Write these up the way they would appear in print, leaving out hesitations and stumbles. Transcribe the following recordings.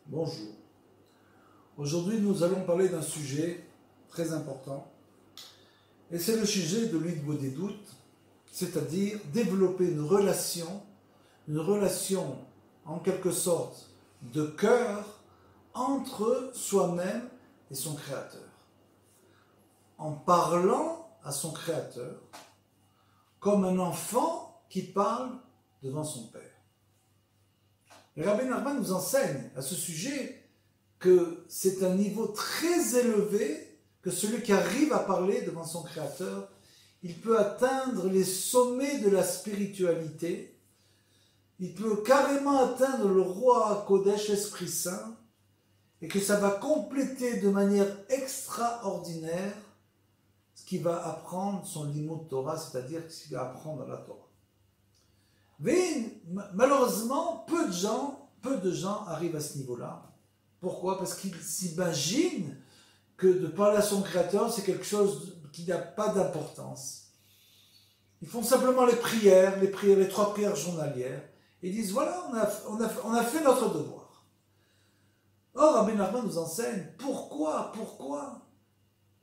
Bonjour. Aujourd'hui, nous allons parler d'un sujet très important. Et c'est le sujet de l'Hitbodedut des doutes, c'est-à-dire développer une relation en quelque sorte de cœur entre soi-même et son Créateur. En parlant à son Créateur comme un enfant qui parle devant son Père. Et Rabbi Nachman nous enseigne à ce sujet que c'est un niveau très élevé que celui qui arrive à parler devant son Créateur, il peut atteindre les sommets de la spiritualité, il peut carrément atteindre le roi Kodesh, l'Esprit Saint, et que ça va compléter de manière extraordinaire ce qu'il va apprendre son limud Torah, c'est-à-dire ce qu'il va apprendre dans la Torah. Mais malheureusement, peu de gens arrivent à ce niveau-là. Pourquoi ? Parce qu'ils s'imaginent que de parler à son Créateur, c'est quelque chose qui n'a pas d'importance. Ils font simplement les les 3 prières journalières, et ils disent, voilà, on a fait notre devoir. Or, Rabbi Nachman nous enseigne pourquoi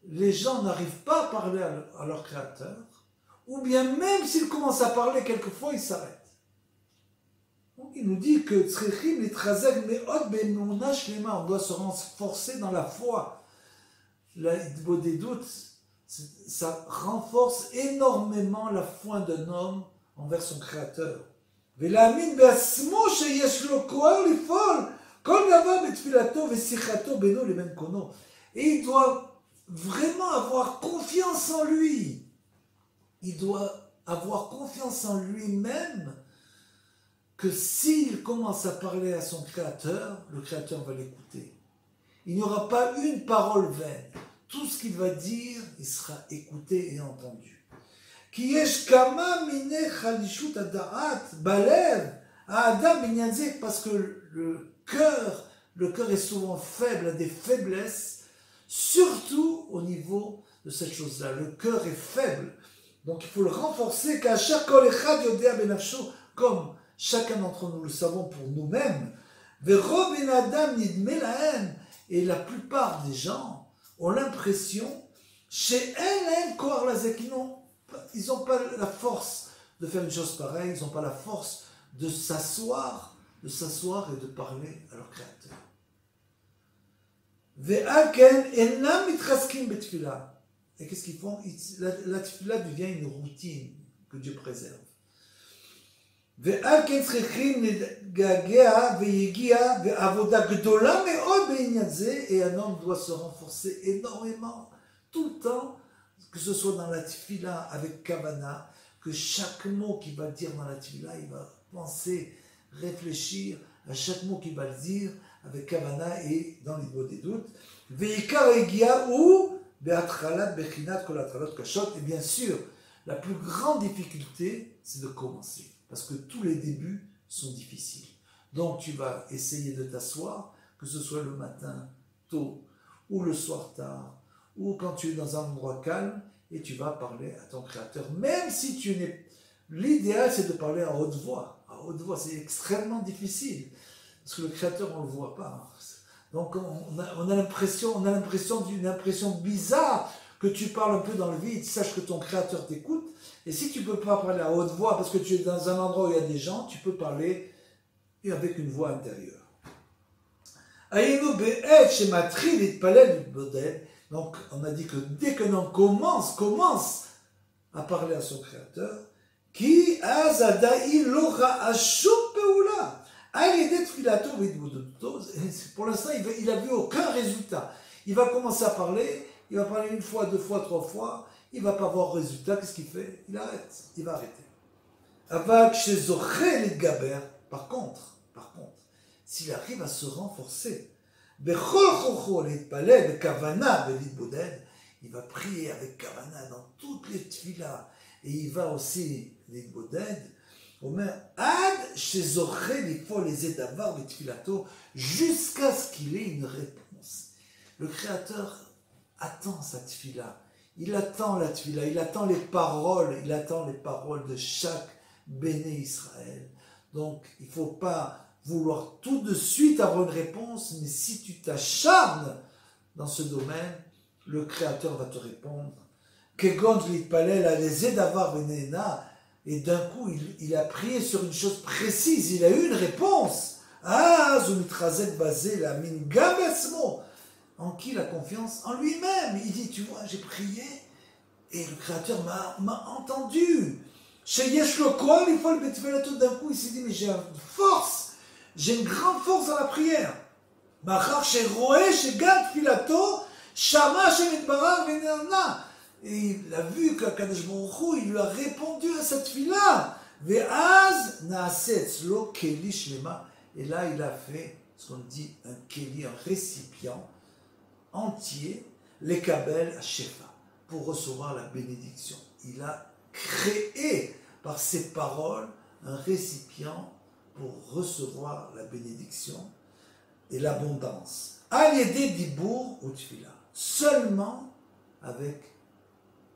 les gens n'arrivent pas à parler à leur Créateur, ou bien même s'ils commencent à parler, quelquefois ils s'arrêtent. Donc il nous dit que on doit se renforcer dans la foi. L'Hitbodedut des doutes, ça renforce énormément la foi d'un homme envers son Créateur. Et il doit vraiment avoir confiance en lui. Il doit avoir confiance en lui-même que s'il commence à parler à son Créateur, le Créateur va l'écouter. Il n'y aura pas une parole vaine. Tout ce qu'il va dire, il sera écouté et entendu. Parce que le cœur est souvent faible, a des faiblesses, surtout au niveau de cette chose-là. Le cœur est faible. Donc il faut le renforcer, comme chacun d'entre nous le savons pour nous-mêmes. Et la plupart des gens ont l'impression, ils n'ont pas la force de faire une chose pareille, ils n'ont pas la force de s'asseoir et de parler à leur Créateur. Et qu'est-ce qu'ils font ? La tefila devient une routine que Dieu préserve. Et un homme doit se renforcer énormément tout le temps, que ce soit dans la tefila avec kavana, que chaque mot qu'il va dire dans la tefila, il va penser, réfléchir à chaque mot qu'il va le dire avec kavana et dans l'Hitbodedut des doutes. Et bien sûr, la plus grande difficulté, c'est de commencer. Parce que tous les débuts sont difficiles. Donc tu vas essayer de t'asseoir, que ce soit le matin tôt, ou le soir tard, ou quand tu es dans un endroit calme, et tu vas parler à ton Créateur. Même si tu n'es... L'idéal, c'est de parler à haute voix. À haute voix, c'est extrêmement difficile. Parce que le Créateur, on ne le voit pas. Donc on a l'impression d'une impression bizarre que tu parles un peu dans le vide, sache que ton Créateur t'écoute. Et si tu ne peux pas parler à haute voix parce que tu es dans un endroit où il y a des gens, tu peux parler avec une voix intérieure. Donc on a dit que dès que l'on commence à parler à son Créateur, pour l'instant il n'a vu aucun résultat. Il va commencer à parler, il va parler 1 fois, 2 fois, 3 fois, il ne va pas avoir résultat. Qu'est-ce qu'il fait ? Il arrête, il va arrêter. Par contre, s'il arrive à se renforcer, il va prier avec kavana dans toutes les tefillah, et il va aussi l'Hitboded, jusqu'à ce qu'il ait une réponse. Le Créateur attend sa tefillah. Il attend la tefillah, il attend les paroles de chaque béné Israël. Donc, il ne faut pas vouloir tout de suite avoir une réponse, mais si tu t'acharnes dans ce domaine, le Créateur va te répondre. Kegon l'itpalel alezé d'avoir venena, et d'un coup il a prié sur une chose précise, il a eu une réponse. Ah, Zumitrazet basé la mine gabesmo. En qui la confiance? En lui-même. Il dit, tu vois, j'ai prié et le Créateur m'a entendu. Chez Yeshlokol, il faut le Betfela tout d'un coup, il s'est dit, mais j'ai une force, j'ai une grande force dans la prière. Machar chez Roé, chez Gad Filato, Shama chez Mitbarak Venerna. Et il a vu qu'Akadosh Baruch Hu, il lui a répondu à cette fille-là. Ve'az na'aset lo keli shlema. Et là, il a fait ce qu'on dit un keli, un récipient entier, les kabel à Shefa, pour recevoir la bénédiction. Il a créé par ses paroles un récipient pour recevoir la bénédiction et l'abondance. Aliédé dibour ou tfila, seulement avec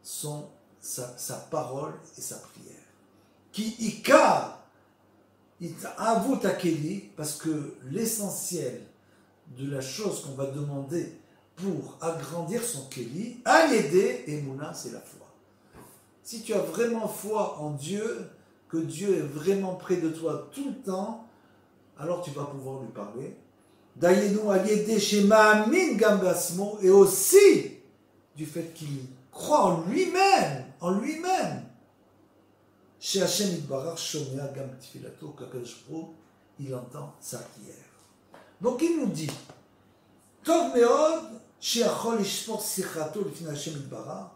sa parole et sa prière. Qui ikar avoue takeli, parce que l'essentiel de la chose qu'on va demander pour agrandir son keli, aliédé et mouna, c'est la foi. Si tu as vraiment foi en Dieu, que Dieu est vraiment près de toi tout le temps, alors tu vas pouvoir lui parler. Dayenu aliédé chez Ma'amin Gambasmo, et aussi du fait qu'il croit en lui-même. Chez Hachem Itbarach Shomea Gam Tfilato, qu'Akadosh Baruch Hu, il entend sa prière. Donc il nous dit, Tov meod she'achol lishpor sichato lifnei Hachem Itbarach,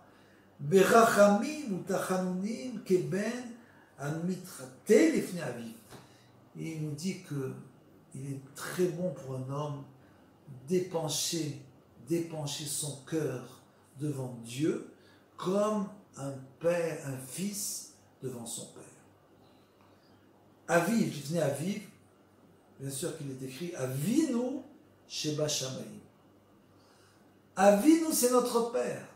berachamim utachanunim keben amitrate lifnei aviv. Et il nous dit que il est très bon pour un homme d'épancher son cœur devant Dieu comme un père, un fils devant son père. Aviv, il venait Aviv, bien sûr qu'il est écrit Avinu Sheba Shamayim. Avinu, c'est notre père.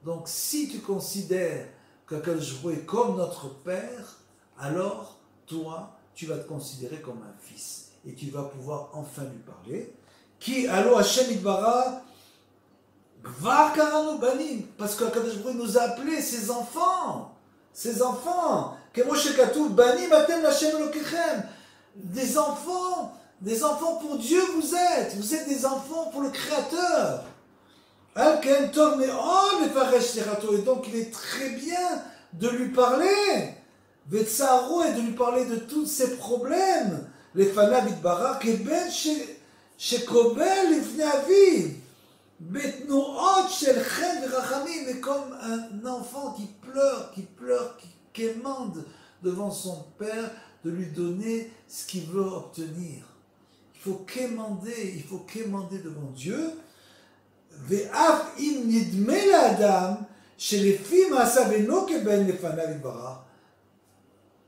Donc si tu considères qu'Akadosh Baruch Hu est comme notre père, alors toi, tu vas te considérer comme un fils. Et tu vas pouvoir enfin lui parler. Qui, allo Hashem Itbarach, Gvar Karanu Banim, parce qu'Akadosh Baruch Hu nous a appelés ses enfants. Ses enfants, Banim Atem Lashem Elokechem, des enfants pour Dieu vous êtes des enfants pour le Créateur. Et donc il est très bien de lui parler, Vetsaro, et de lui parler de tous ses problèmes, les Fanav Itbarach, et Ben Shekobel Ifnei Aviv. Mais comme un enfant qui pleure, qui quémande devant son père, de lui donner ce qu'il veut obtenir. Il faut quémander devant Dieu.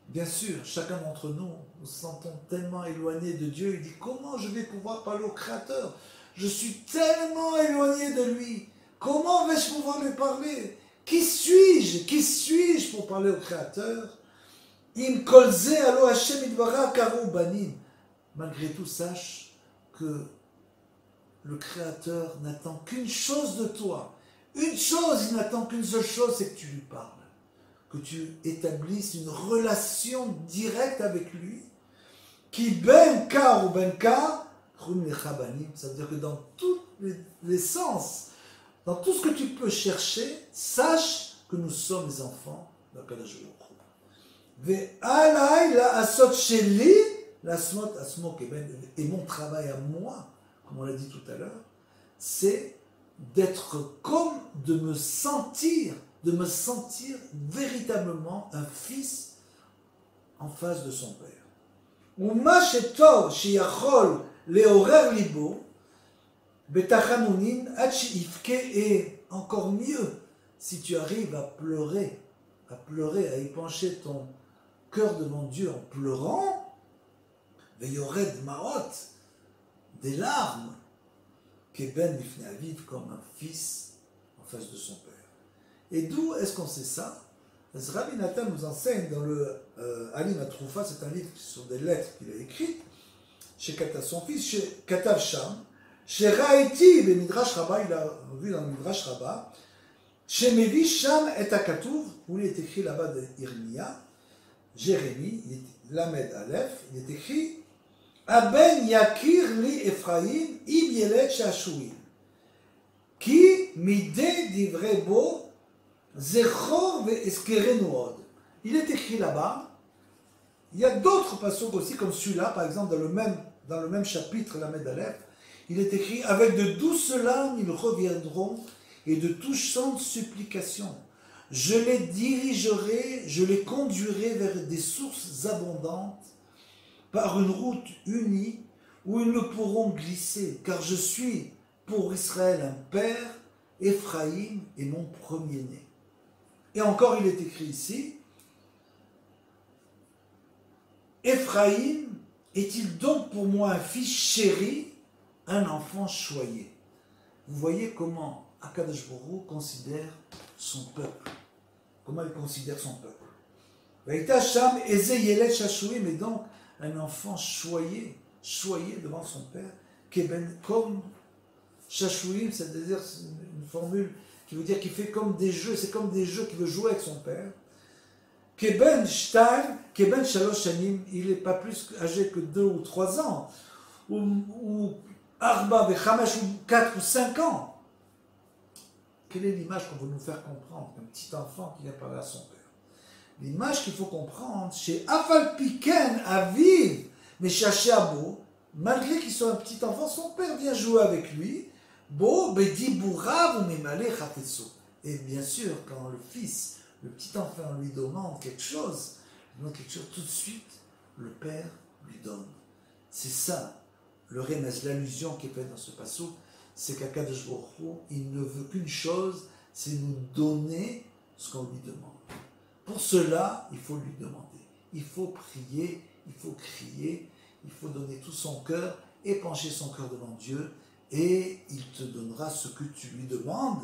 Bien sûr, chacun d'entre nous, nous sentons tellement éloignés de Dieu. Il dit, comment je vais pouvoir parler au Créateur? Je suis tellement éloigné de lui. Comment vais-je pouvoir lui parler? Qui suis-je pour parler au Créateur? Malgré tout, sache que le Créateur n'attend qu'une chose de toi. Une chose, il n'attend qu'une seule chose, c'est que tu lui parles. Que tu établisses une relation directe avec lui. Qui ben kar ou ben kar, ça veut dire que dans tous les sens, dans tout ce que tu peux chercher, sache que nous sommes les enfants d'Akadosh Baruch Hu. Et mon travail à moi, comme on l'a dit tout à l'heure, c'est d'être comme de me sentir véritablement un fils en face de son père. Léorer libo, betachanunin, hachifke, et encore mieux, si tu arrives à pleurer, à épancher ton cœur devant Dieu en pleurant, veyored maot, des larmes, keben lifnei aviv, comme un fils en face de son père. Et d'où est-ce qu'on sait ça? Rabbi Nathan nous enseigne dans le Alim Atroufa, c'est un livre sur des lettres qu'il a écrites, chez Katav, son fils, chez Katav Sham, chez Raïti, le Midrash Rabbah, il a vu dans le Midrash Rabbah, chez Mevi Sham et Akatouv, où il est écrit là-bas de Irmia, Jérémie, Lamed Aleph, il est écrit Aben Yakir li Ephraim, Ib Yelet Shashuim, Ki Mide Divrebo, Zechor ve Eskerenu Od. Il est écrit là-bas. Il y a d'autres passages aussi, comme celui-là, par exemple, dans le même chapitre, Lamed Aleph, il est écrit avec de douces larmes ils reviendront et de touchantes supplications. Je les dirigerai, je les conduirai vers des sources abondantes par une route unie où ils ne pourront glisser, car je suis pour Israël un père, Éphraïm est mon premier-né. Et encore, il est écrit ici, Éphraïm est-il donc pour moi un fils chéri, un enfant choyé? Vous voyez comment Akadosh Baruch Hu considère son peuple. Comment il considère son peuple. Vaïta Sham Eze Yelet Shashuim est donc un enfant choyé devant son père, Keben, comme Shashuim, c'est-à-dire une formule qui veut dire qu'il fait comme des jeux, c'est comme des jeux qu'il veut jouer avec son père. Keben Shtaim, Keben Shalosh Shanim, il n'est pas plus âgé que 2 ou 3 ans, ou Arba Vechamash, ou 4 ou 5 ans. Quelle est l'image qu'on veut nous faire comprendre? Un petit enfant qui vient parler à son père. L'image qu'il faut comprendre, chez Afal Piken, Aviv, mais chez Abo, malgré qu'il soit un petit enfant, son père vient jouer avec lui. Bo, Bedi Bourav, Memale Chafetso. Et bien sûr, quand le fils, le petit enfant lui demande quelque chose, tout de suite, le père lui donne. C'est ça, le remez, l'allusion qui est faite dans ce passage, c'est qu'Akadosh Baruch Hu, il ne veut qu'une chose, c'est nous donner ce qu'on lui demande. Pour cela, il faut lui demander. Il faut prier, il faut crier, il faut donner tout son cœur, épancher son cœur devant Dieu, et il te donnera ce que tu lui demandes.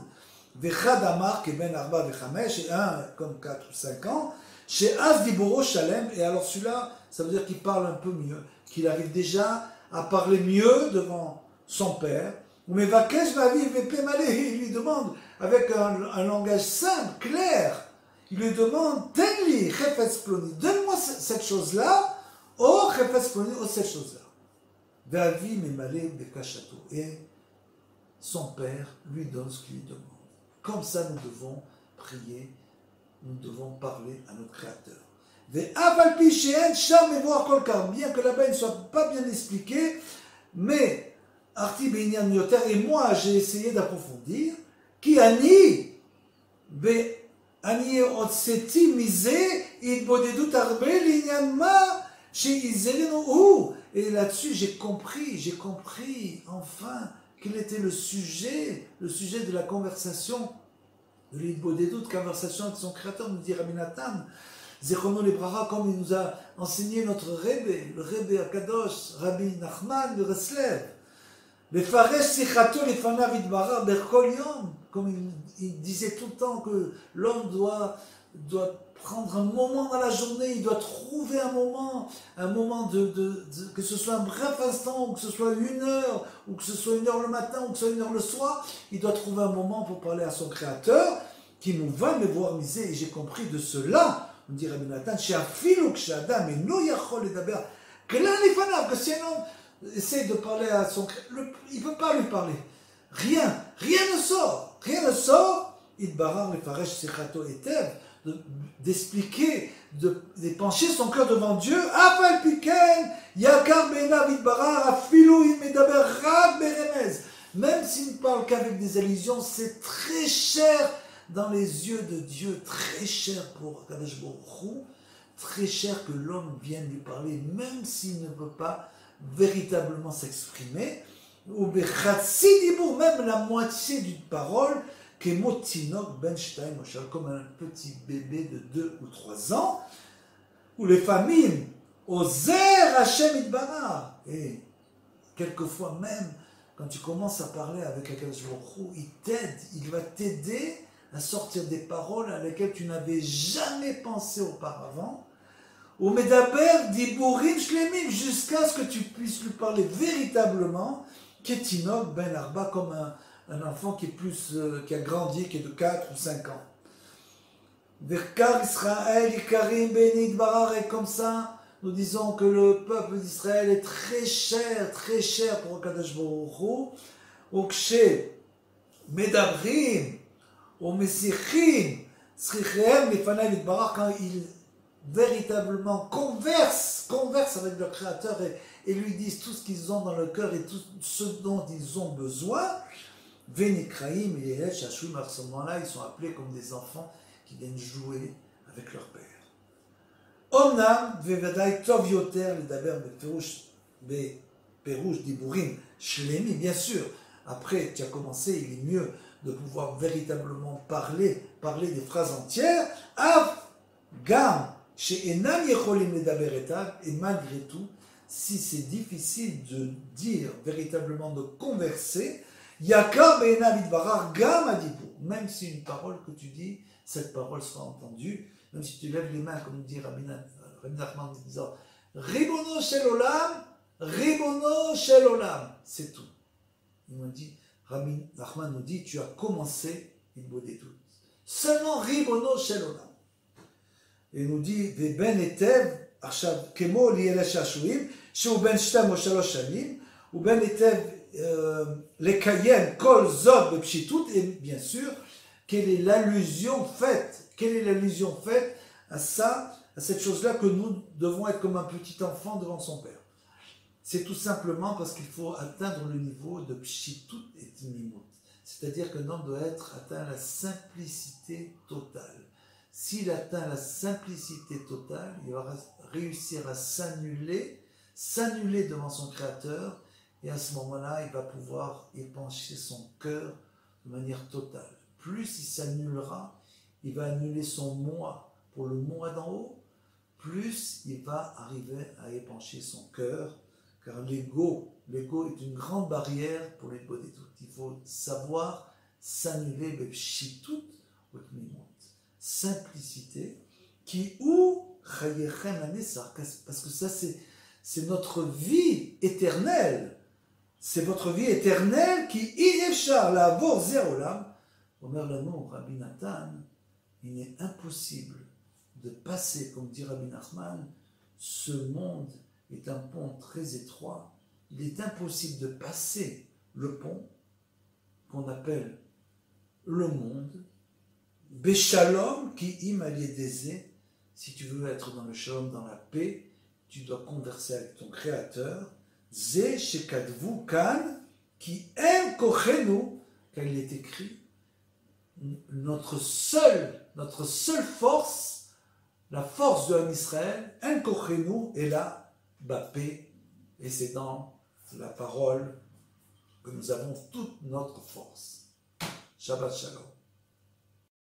Vechad Amar Keben Arba Vechamesh, et un comme 4 ou 5 ans, chez Az Diboro Shalem, et alors celui-là, ça veut dire qu'il parle un peu mieux, qu'il arrive déjà à parler mieux devant son père. Mais Vakesh Vavi Vepemale, il lui demande avec un langage simple, clair, il lui demande Tenli Chefetz Ploni, donne-moi cette chose-là, oh Chefetz Ploni, oh cette chose-là. Vavi Memale Bekashato, et son père lui donne ce qu'il lui demande. Comme ça, nous devons prier, nous devons parler à notre Créateur. Bien que là-bas il ne soit pas bien expliqué, mais Arti Beinyan Yoter, et moi j'ai essayé d'approfondir, qui Ani, Ani Otseti Mise, Idbodedut Arbe, Linyanma, chez Izelenu. Et là-dessus j'ai compris enfin quel était le sujet de la conversation, de l'Idbodedut, conversation avec son Créateur, nous dit Rabbi Nathan. Zechono Lebracha, comme il nous a enseigné notre Rebbe, le Rebbe Akadosh, Rabbi Nachman de Reslev. Le Faresh Sichato Lefanav Idbarar Berkol Yom, comme il disait tout le temps que l'homme doit prendre un moment dans la journée, il doit trouver un moment que ce soit un bref instant, ou que ce soit 1 heure, ou que ce soit 1 heure le matin, ou que ce soit 1 heure le soir, il doit trouver un moment pour parler à son Créateur, qui nous va me voir miser, et j'ai compris de cela. On dit Rabbi Nathan, chez Afilou, chez Adam, et no yachol et daber, que là, les fanats, que si un homme essaie de parler à son créateur, il ne peut pas lui parler. Rien ne sort. Idbarar le faresh sechato etev, d'expliquer, d'épancher son cœur devant Dieu. Afal piken, yakar benav idbarar, afilou imedaber rab beremez. Même s'il ne parle qu'avec des allusions, c'est très cher dans les yeux de Dieu, très cher pour Akadosh Baruch Hu, très cher que l'homme vienne lui parler, même s'il ne peut pas véritablement s'exprimer, ou même la moitié d'une parole, Kemotinok ben Shtaim, comme un petit bébé de 2 ou 3 ans, ou les familles, Ozer Hashem Idbarar, et quelquefois même, quand tu commences à parler avec Akadosh Baruch Hu, il va t'aider à sortir des paroles à lesquelles tu n'avais jamais pensé auparavant, ou medaber diburim shlemim, jusqu'à ce que tu puisses lui parler véritablement, ketinok ben arba, comme un enfant qui est qui a grandi, qui est de 4 ou 5 ans. Verkar Israël, Ikarim, Benit, Barar, et comme ça, nous disons que le peuple d'Israël est très cher pour Kadosh Baruch Hu. Ukshe, Medabrim, ou Mesichim, Srichem, Lefanai, Litbarach, quand ils véritablement conversent avec leur Créateur et lui disent tout ce qu'ils ont dans le cœur et tout ce dont ils ont besoin, Venikraim, et Yehesh, Hashum, à ce moment-là, ils sont appelés comme des enfants qui viennent jouer avec leur père. Omnam, Vevadai, Tov Yoter, le Daber, Perouche, Diburim, Shlemi, bien sûr. Après, tu as commencé, il est mieux de pouvoir véritablement parler des phrases entières. Av, Gam, chez Enam Yecholim, le Daber Etav, et malgré tout, si c'est difficile de dire véritablement, de converser, Yakar Be'enam Idbarar, Gam Adibou, même si une parole que tu dis, cette parole sera entendue, même si tu lèves les mains, comme dit Rabbi Nachman, en disant Ribono Shel Olam, c'est tout. Il m'a dit, Rabbi Nachman nous dit, tu as commencé une bonne étude. Seulement Ribono Shel Olam. Et il nous dit, Veben Etev, Achav Kemo Liele Shashuim, Sheu Ben Shtem o Shalosh Shanim, ou Ben Etev Lekayem Kol Zod Bepshitut, et bien sûr, quelle est l'allusion faite à ça, à cette chose-là que nous devons être comme un petit enfant devant son père. C'est tout simplement parce qu'il faut atteindre le niveau de Pshitut et Tmimut. C'est-à-dire qu'un homme doit atteint la simplicité totale. S'il atteint la simplicité totale, il va réussir à s'annuler devant son Créateur, et à ce moment-là, il va pouvoir épancher son cœur de manière totale. Plus il s'annulera, il va annuler son moi pour le moi d'en haut, plus il va arriver à épancher son cœur, car l'ego est une grande barrière pour les bonnes études. Il faut savoir s'annuler, bepshitut ou tmimut. Simplicité, qui ou chayechem anesar, parce que ça c'est notre vie éternelle. C'est votre vie éternelle qui iefchar la vor zerolam. Omer Lano, Rabbi Nathan, il est impossible de passer, comme dit Rabbi Nachman, ce monde est un pont très étroit. Il est impossible de passer le pont qu'on appelle le monde, Béchalom, qui imaliédésé. Si tu veux être dans le shalom, dans la paix, tu dois converser avec ton Créateur. Zé shekadvu kan, qui aime kochenu, car il est écrit, notre seule force, la force de l'homme Israël, un kochenu, est là, paix, et c'est dans la parole que nous avons toute notre force. Shabbat Shalom.